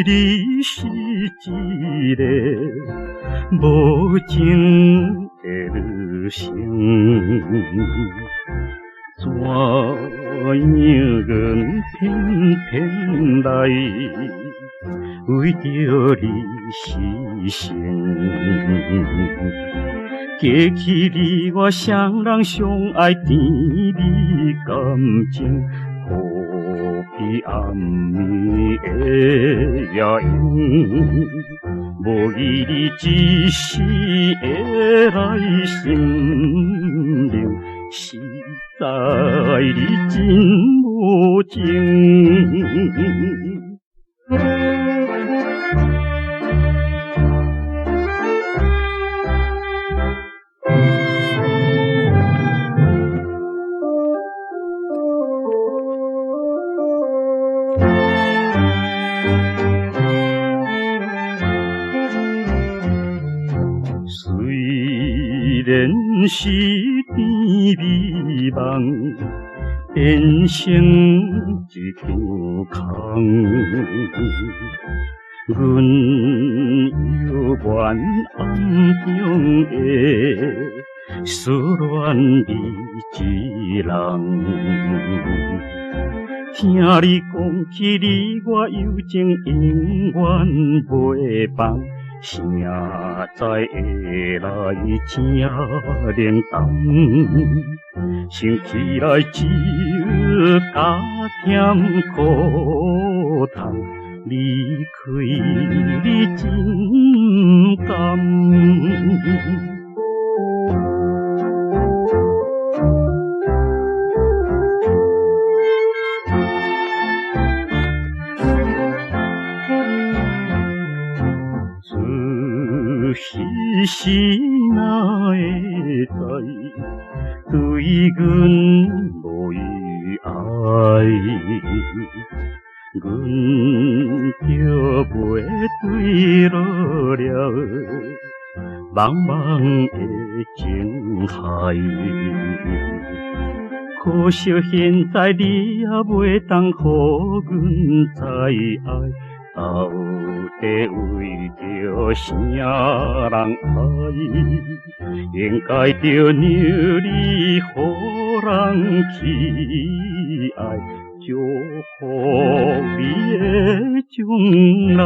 你是一个无情的女性，怎样偏偏来为着你牺牲？记起你我双人相爱甜蜜感情，何必暗暝的夜莺？无意你只是会来心灵，实在你真无情。虽然是甜美梦，变成一场空，阮犹原暗中会思恋你一人。听你讲起你我友情永远袂放，谁知会来正冷淡，想起来只加添苦痛，离开你真甘。彼时哪会知，对阮无余爱，阮就袂坠落了茫茫的情海。可惜现在你也袂当予阮知爱，到底为着啥人爱？应该着让你予人去爱，祝福你的将来。